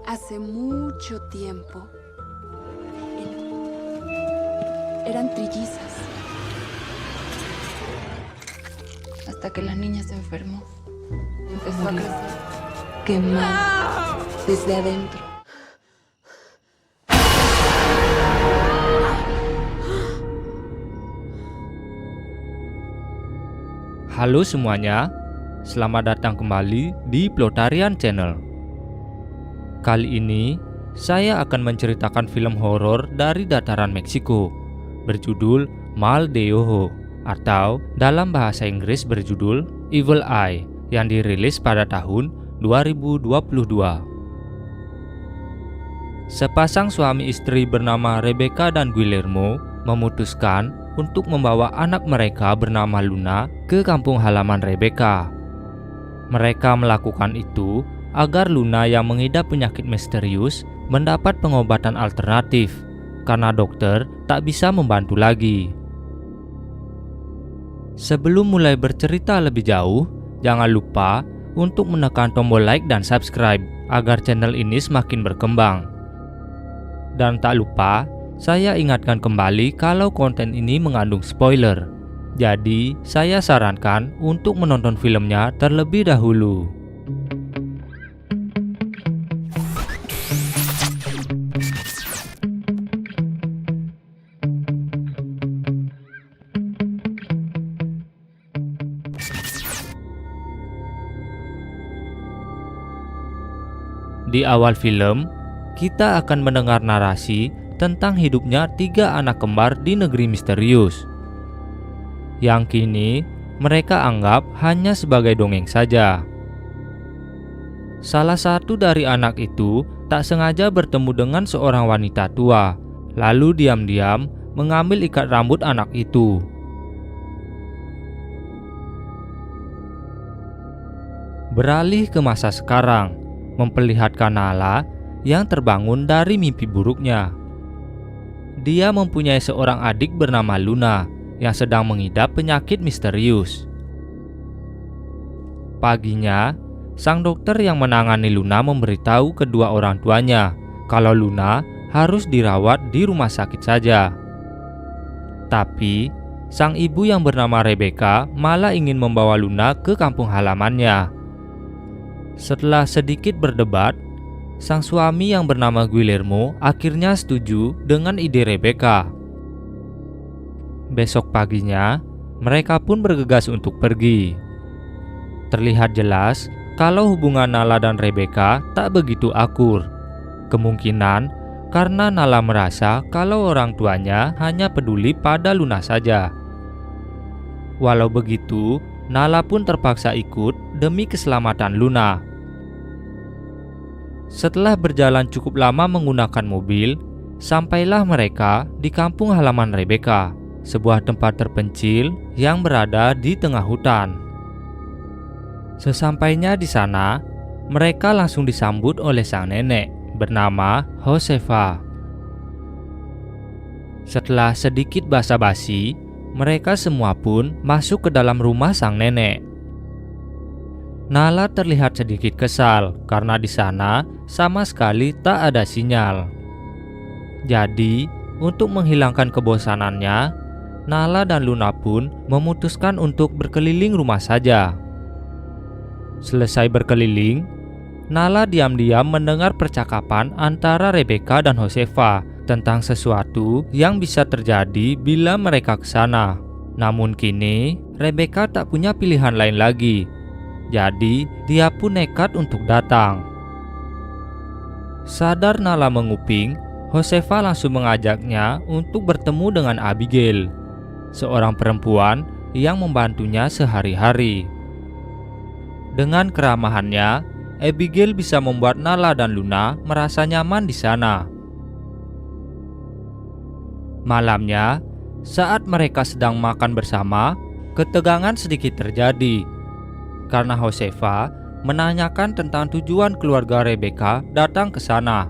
Hace mucho tiempo eran trillizas. Hasta que la niña se enfermó. Empezó a crecer, quemada desde adentro. Halo semuanya, selamat datang kembali di Plotarian Channel. Kali ini, saya akan menceritakan film horor dari dataran Meksiko berjudul Mal de Ojo atau dalam bahasa Inggris berjudul Evil Eye yang dirilis pada tahun 2022. Sepasang suami istri bernama Rebecca dan Guillermo memutuskan untuk membawa anak mereka bernama Luna ke kampung halaman Rebecca. Mereka melakukan itu agar Luna yang mengidap penyakit misterius mendapat pengobatan alternatif karena dokter tak bisa membantu lagi. Sebelum mulai bercerita lebih jauh, jangan lupa untuk menekan tombol like dan subscribe agar channel ini semakin berkembang. Dan tak lupa, saya ingatkan kembali kalau konten ini mengandung spoiler. Jadi, saya sarankan untuk menonton filmnya terlebih dahulu. Di awal film, kita akan mendengar narasi tentang hidupnya 3 anak kembar di negeri misterius yang kini mereka anggap hanya sebagai dongeng saja. Salah satu dari anak itu tak sengaja bertemu dengan seorang wanita tua, lalu diam-diam mengambil ikat rambut anak itu. Beralih ke masa sekarang, memperlihatkan Nala yang terbangun dari mimpi buruknya. Dia mempunyai seorang adik bernama Luna yang sedang mengidap penyakit misterius. Paginya, sang dokter yang menangani Luna memberitahu kedua orang tuanya kalau Luna harus dirawat di rumah sakit saja. Tapi, sang ibu yang bernama Rebecca malah ingin membawa Luna ke kampung halamannya. Setelah sedikit berdebat, sang suami yang bernama Guillermo akhirnya setuju dengan ide Rebecca. Besok paginya, mereka pun bergegas untuk pergi. Terlihat jelas kalau hubungan Nala dan Rebecca tak begitu akur. Kemungkinan karena Nala merasa kalau orang tuanya hanya peduli pada Luna saja. Walau begitu, Nala pun terpaksa ikut demi keselamatan Luna. Setelah berjalan cukup lama menggunakan mobil, sampailah mereka di kampung halaman Rebecca, sebuah tempat terpencil yang berada di tengah hutan. Sesampainya di sana, mereka langsung disambut oleh sang nenek bernama Josefa. Setelah sedikit basa-basi, mereka semua pun masuk ke dalam rumah sang nenek. Nala terlihat sedikit kesal karena di sana sama sekali tak ada sinyal. Jadi, untuk menghilangkan kebosanannya, Nala dan Luna pun memutuskan untuk berkeliling rumah saja. Selesai berkeliling, Nala diam-diam mendengar percakapan antara Rebecca dan Josefa tentang sesuatu yang bisa terjadi bila mereka ke sana. Namun kini, Rebecca tak punya pilihan lain lagi. Jadi, dia pun nekat untuk datang. Sadar Nala menguping, Josefa langsung mengajaknya untuk bertemu dengan Abigail, seorang perempuan yang membantunya sehari-hari. Dengan keramahannya, Abigail bisa membuat Nala dan Luna merasa nyaman di sana. Malamnya, saat mereka sedang makan bersama, ketegangan sedikit terjadi karena Josefa menanyakan tentang tujuan keluarga Rebecca datang ke sana.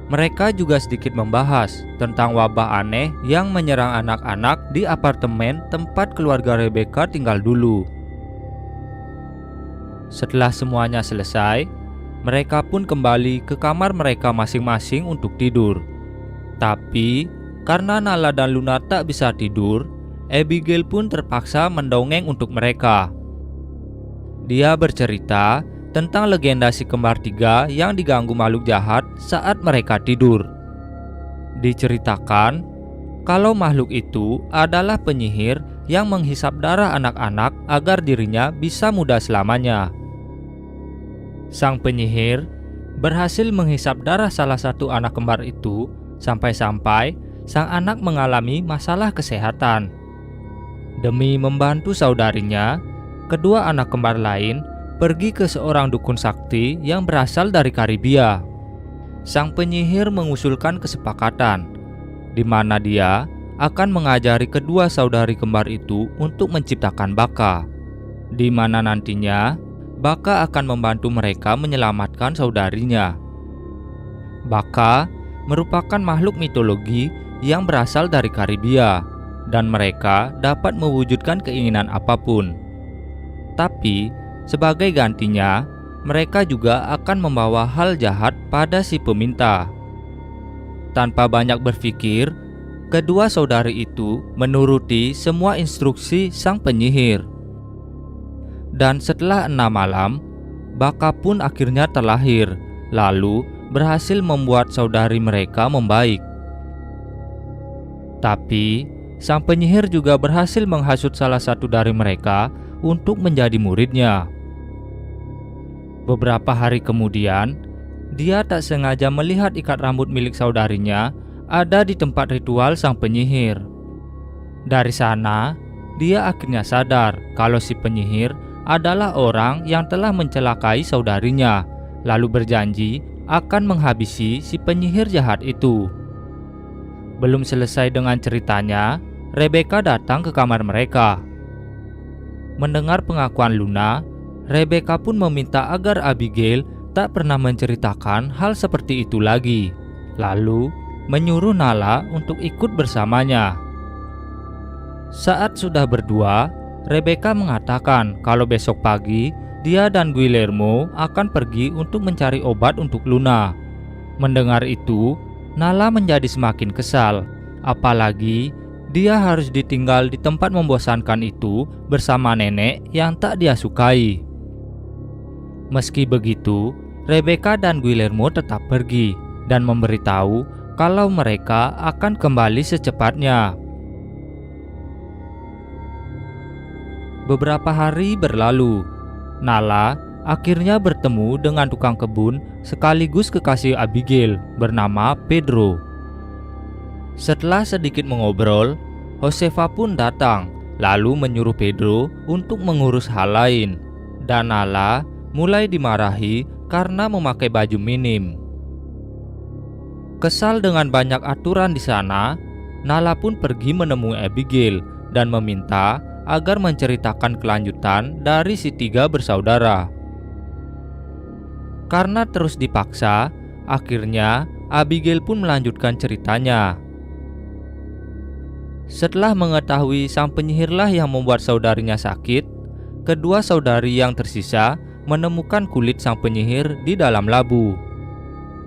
Mereka juga sedikit membahas tentang wabah aneh yang menyerang anak-anak di apartemen tempat keluarga Rebecca tinggal dulu. Setelah semuanya selesai, mereka pun kembali ke kamar mereka masing-masing untuk tidur. Tapi karena Nala dan Luna tak bisa tidur, Abigail pun terpaksa mendongeng untuk mereka. Dia bercerita tentang legenda si kembar tiga yang diganggu makhluk jahat saat mereka tidur. Diceritakan kalau makhluk itu adalah penyihir yang menghisap darah anak-anak agar dirinya bisa muda selamanya. Sang penyihir berhasil menghisap darah salah satu anak kembar itu sampai-sampai sang anak mengalami masalah kesehatan. Demi membantu saudarinya, kedua anak kembar lain pergi ke seorang dukun sakti yang berasal dari Karibia. Sang penyihir mengusulkan kesepakatan di mana dia akan mengajari kedua saudari kembar itu untuk menciptakan baka, di mana nantinya baka akan membantu mereka menyelamatkan saudarinya. Baka merupakan makhluk mitologi yang berasal dari Karibia, dan mereka dapat mewujudkan keinginan apapun. Tapi sebagai gantinya, mereka juga akan membawa hal jahat pada si peminta. Tanpa banyak berpikir, kedua saudari itu menuruti semua instruksi sang penyihir. Dan setelah 6 malam, baka pun akhirnya terlahir, lalu berhasil membuat saudari mereka membaik. Tapi sang penyihir juga berhasil menghasut salah satu dari mereka untuk menjadi muridnya. Beberapa hari kemudian, dia tak sengaja melihat ikat rambut milik saudarinya ada di tempat ritual sang penyihir. Dari sana, dia akhirnya sadar kalau si penyihir adalah orang yang telah mencelakai saudarinya, lalu berjanji akan menghabisi si penyihir jahat itu. Belum selesai dengan ceritanya, Rebecca datang ke kamar mereka. Mendengar pengakuan Luna, Rebecca pun meminta agar Abigail tak pernah menceritakan hal seperti itu lagi, lalu menyuruh Nala untuk ikut bersamanya. Saat sudah berdua, Rebecca mengatakan kalau besok pagi dia dan Guillermo akan pergi untuk mencari obat untuk Luna. Mendengar itu, Nala menjadi semakin kesal, apalagi dia harus ditinggal di tempat membosankan itu bersama nenek yang tak dia sukai. Meski begitu, Rebecca dan Guillermo tetap pergi dan memberitahu kalau mereka akan kembali secepatnya. Beberapa hari berlalu, Nala akhirnya bertemu dengan tukang kebun sekaligus kekasih Abigail bernama Pedro. Setelah sedikit mengobrol, Josefa pun datang lalu menyuruh Pedro untuk mengurus hal lain, dan Nala mulai dimarahi karena memakai baju minim. Kesal dengan banyak aturan di sana, Nala pun pergi menemui Abigail dan meminta agar menceritakan kelanjutan dari si tiga bersaudara. Karena terus dipaksa, akhirnya Abigail pun melanjutkan ceritanya. Setelah mengetahui sang penyihirlah yang membuat saudarinya sakit, kedua saudari yang tersisa menemukan kulit sang penyihir di dalam labu.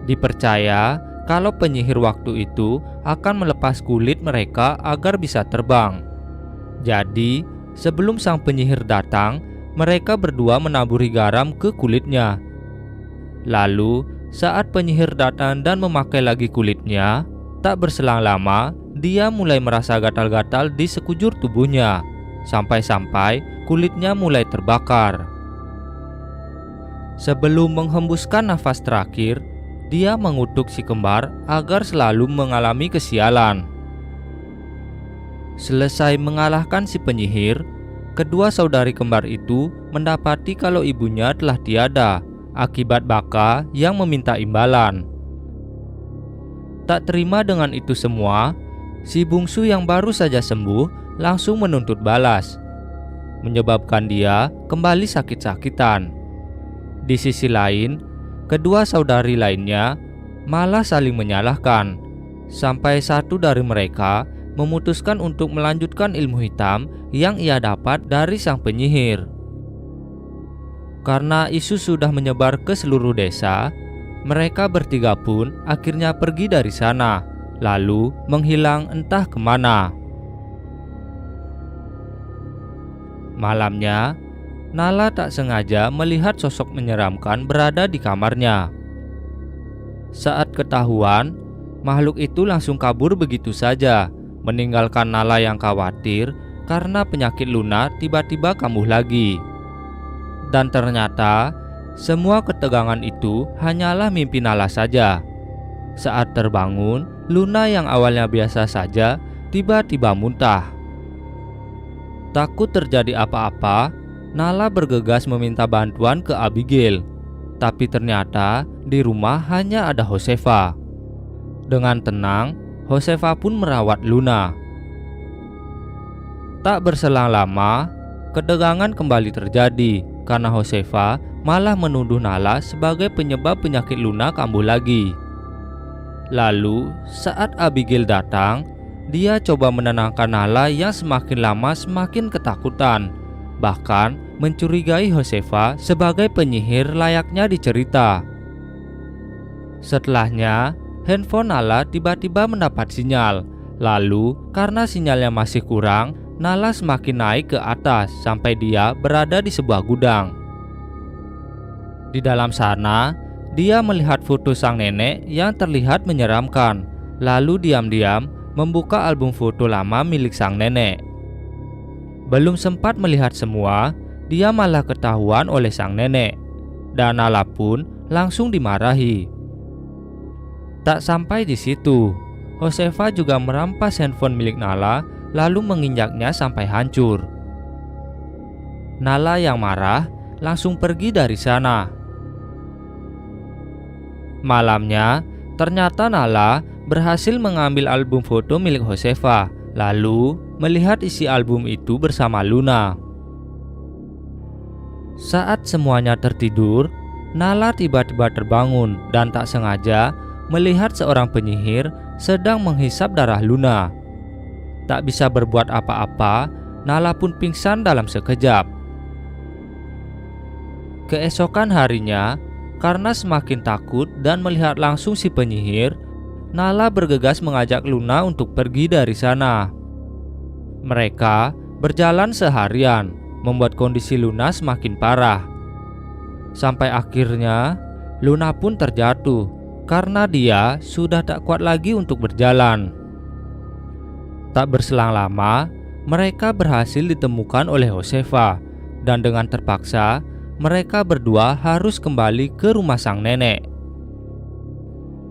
Dipercaya kalau penyihir waktu itu akan melepas kulit mereka agar bisa terbang. Jadi, sebelum sang penyihir datang, mereka berdua menaburi garam ke kulitnya. Lalu, saat penyihir datang dan memakai lagi kulitnya, tak berselang lama, dia mulai merasa gatal-gatal di sekujur tubuhnya, sampai-sampai kulitnya mulai terbakar. Sebelum menghembuskan nafas terakhir, dia mengutuk si kembar agar selalu mengalami kesialan. Selesai mengalahkan si penyihir, kedua saudari kembar itu mendapati kalau ibunya telah tiada akibat baka yang meminta imbalan. Tak terima dengan itu semua, si bungsu yang baru saja sembuh langsung menuntut balas, menyebabkan dia kembali sakit-sakitan. Di sisi lain, kedua saudari lainnya malah saling menyalahkan, sampai satu dari mereka memutuskan untuk melanjutkan ilmu hitam yang ia dapat dari sang penyihir. Karena isu sudah menyebar ke seluruh desa, mereka bertiga pun akhirnya pergi dari sana, lalu menghilang entah kemana. Malamnya, Nala tak sengaja melihat sosok menyeramkan berada di kamarnya. Saat ketahuan, makhluk itu langsung kabur begitu saja, meninggalkan Nala yang khawatir karena penyakit Luna tiba-tiba kambuh lagi. Dan ternyata, semua ketegangan itu hanyalah mimpi Nala saja. Saat terbangun, Luna yang awalnya biasa saja tiba-tiba muntah. Takut terjadi apa-apa, Nala bergegas meminta bantuan ke Abigail. Tapi ternyata di rumah hanya ada Josefa. Dengan tenang, Josefa pun merawat Luna. Tak berselang lama, ketegangan kembali terjadi karena Josefa malah menuduh Nala sebagai penyebab penyakit Luna kambuh lagi. Lalu, saat Abigail datang, dia coba menenangkan Nala yang semakin lama semakin ketakutan, bahkan mencurigai Josefa sebagai penyihir layaknya dicerita. Setelahnya, handphone Nala tiba-tiba mendapat sinyal. Lalu, karena sinyalnya masih kurang, Nala semakin naik ke atas sampai dia berada di sebuah gudang. Di dalam sana, dia melihat foto sang nenek yang terlihat menyeramkan. Lalu diam-diam membuka album foto lama milik sang nenek. Belum sempat melihat semua, dia malah ketahuan oleh sang nenek. Dan Nala pun langsung dimarahi. Tak sampai di situ, Josefa juga merampas handphone milik Nala lalu menginjaknya sampai hancur. Nala yang marah langsung pergi dari sana. Malamnya, ternyata Nala berhasil mengambil album foto milik Josefa, lalu melihat isi album itu bersama Luna. Saat semuanya tertidur, Nala tiba-tiba terbangun dan tak sengaja melihat seorang penyihir sedang menghisap darah Luna. Tak bisa berbuat apa-apa, Nala pun pingsan dalam sekejap. Keesokan harinya, karena semakin takut dan melihat langsung si penyihir, Nala bergegas mengajak Luna untuk pergi dari sana. Mereka berjalan seharian, membuat kondisi Luna semakin parah. Sampai akhirnya, Luna pun terjatuh karena dia sudah tak kuat lagi untuk berjalan. Tak berselang lama, mereka berhasil ditemukan oleh Josefa, dan dengan terpaksa, mereka berdua harus kembali ke rumah sang nenek.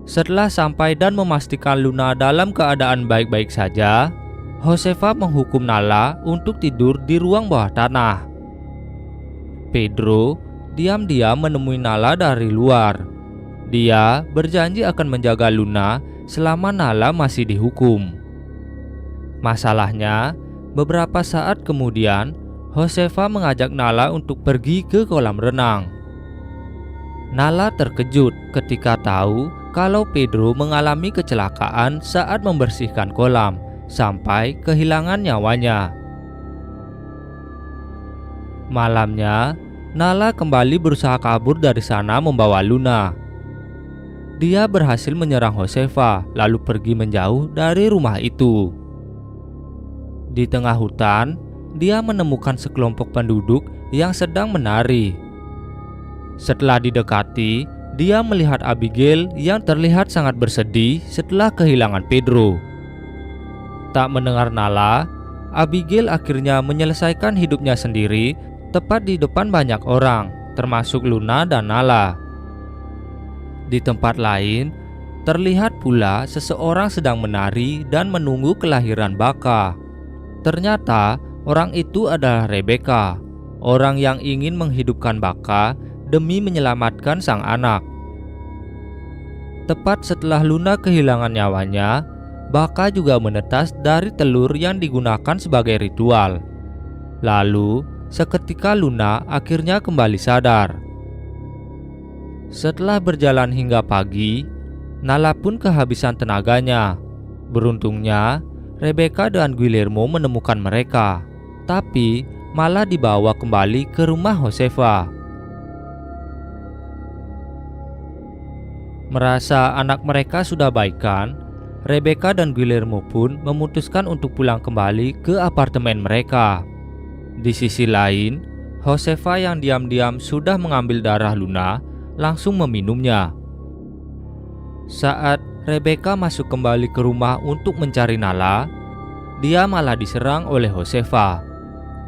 Setelah sampai dan memastikan Luna dalam keadaan baik-baik saja, Josefa menghukum Nala untuk tidur di ruang bawah tanah. Pedro diam-diam menemui Nala dari luar. Dia berjanji akan menjaga Luna selama Nala masih dihukum. Masalahnya, beberapa saat kemudian, Josefa mengajak Nala untuk pergi ke kolam renang. Nala terkejut ketika tahu kalau Pedro mengalami kecelakaan saat membersihkan kolam, sampai kehilangan nyawanya. Malamnya, Nala kembali berusaha kabur dari sana membawa Luna. Dia berhasil menyerang Josefa, lalu pergi menjauh dari rumah itu. Di tengah hutan, dia menemukan sekelompok penduduk yang sedang menari. Setelah didekati, dia melihat Abigail yang terlihat sangat bersedih setelah kehilangan Pedro. Tak mendengar Nala, Abigail akhirnya menyelesaikan hidupnya sendiri tepat di depan banyak orang, termasuk Luna dan Nala. Di tempat lain, terlihat pula seseorang sedang menari dan menunggu kelahiran baka. Ternyata orang itu adalah Rebecca, orang yang ingin menghidupkan baka demi menyelamatkan sang anak. Tepat setelah Luna kehilangan nyawanya, baka juga menetas dari telur yang digunakan sebagai ritual. Lalu, seketika Luna akhirnya kembali sadar. Setelah berjalan hingga pagi, Nala pun kehabisan tenaganya. Beruntungnya, Rebecca dan Guillermo menemukan mereka, tapi malah dibawa kembali ke rumah Josefa. Merasa anak mereka sudah baikan, Rebecca dan Guillermo pun memutuskan untuk pulang kembali ke apartemen mereka. Di sisi lain, Josefa yang diam-diam sudah mengambil darah Luna langsung meminumnya. Saat Rebecca masuk kembali ke rumah untuk mencari Nala, dia malah diserang oleh Josefa.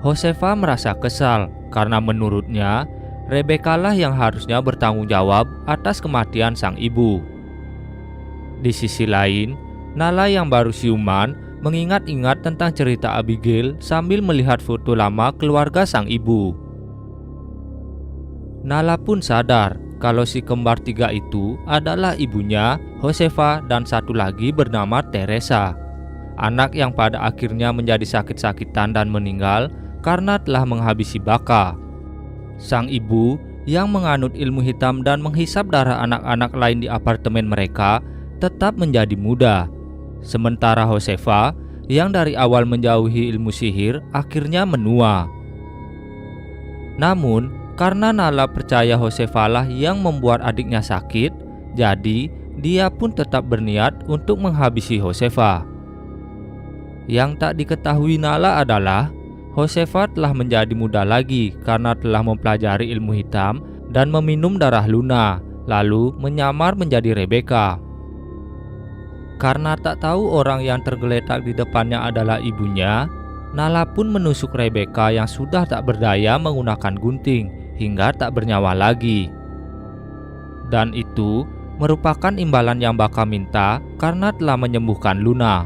Josefa merasa kesal karena menurutnya Rebecca lah yang harusnya bertanggung jawab atas kematian sang ibu. Di sisi lain, Nala yang baru siuman mengingat-ingat tentang cerita Abigail sambil melihat foto lama keluarga sang ibu. Nala pun sadar kalau si kembar 3 itu adalah ibunya, Josefa, dan satu lagi bernama Teresa, anak yang pada akhirnya menjadi sakit-sakitan dan meninggal karena telah menghabisi baka. Sang ibu yang menganut ilmu hitam dan menghisap darah anak-anak lain di apartemen mereka tetap menjadi muda. Sementara Josefa yang dari awal menjauhi ilmu sihir akhirnya menua. Namun, karena Nala percaya Josefa lah yang membuat adiknya sakit, jadi dia pun tetap berniat untuk menghabisi Josefa. Yang tak diketahui Nala adalah Josefa telah menjadi muda lagi karena telah mempelajari ilmu hitam dan meminum darah Luna, lalu menyamar menjadi Rebecca. Karena tak tahu orang yang tergeletak di depannya adalah ibunya, Nala pun menusuk Rebecca yang sudah tak berdaya menggunakan gunting hingga tak bernyawa lagi. Dan itu merupakan imbalan yang Baka minta karena telah menyembuhkan Luna.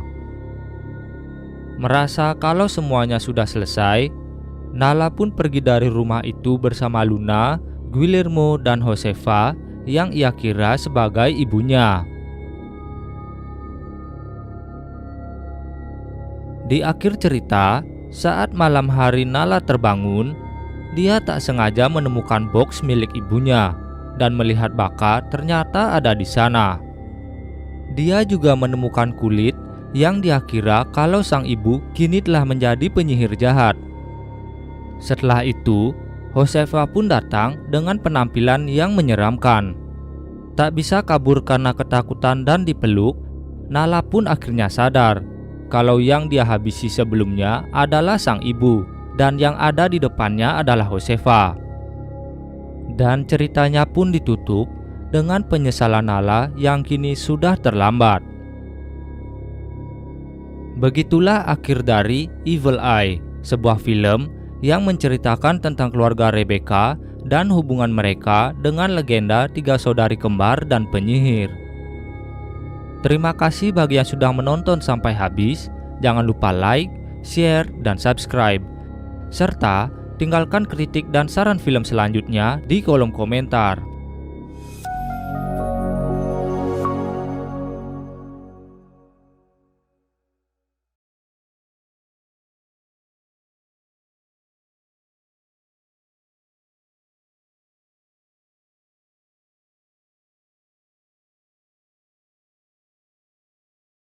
Merasa kalau semuanya sudah selesai, Nala pun pergi dari rumah itu bersama Luna, Guillermo, dan Josefa yang ia kira sebagai ibunya. Di akhir cerita, saat malam hari Nala terbangun, dia tak sengaja menemukan box milik ibunya dan melihat Baka ternyata ada di sana. Dia juga menemukan kulit yang dia kira kalau sang ibu kini telah menjadi penyihir jahat. Setelah itu, Josefa pun datang dengan penampilan yang menyeramkan. Tak bisa kabur karena ketakutan dan dipeluk, Nala pun akhirnya sadar kalau yang dia habisi sebelumnya adalah sang ibu dan yang ada di depannya adalah Josefa. Dan ceritanya pun ditutup dengan penyesalan Nala yang kini sudah terlambat. Begitulah akhir dari Evil Eye, sebuah film yang menceritakan tentang keluarga Rebecca dan hubungan mereka dengan legenda 3 saudari kembar dan penyihir. Terima kasih bagi yang sudah menonton sampai habis. Jangan lupa like, share, dan subscribe. Serta tinggalkan kritik dan saran film selanjutnya di kolom komentar.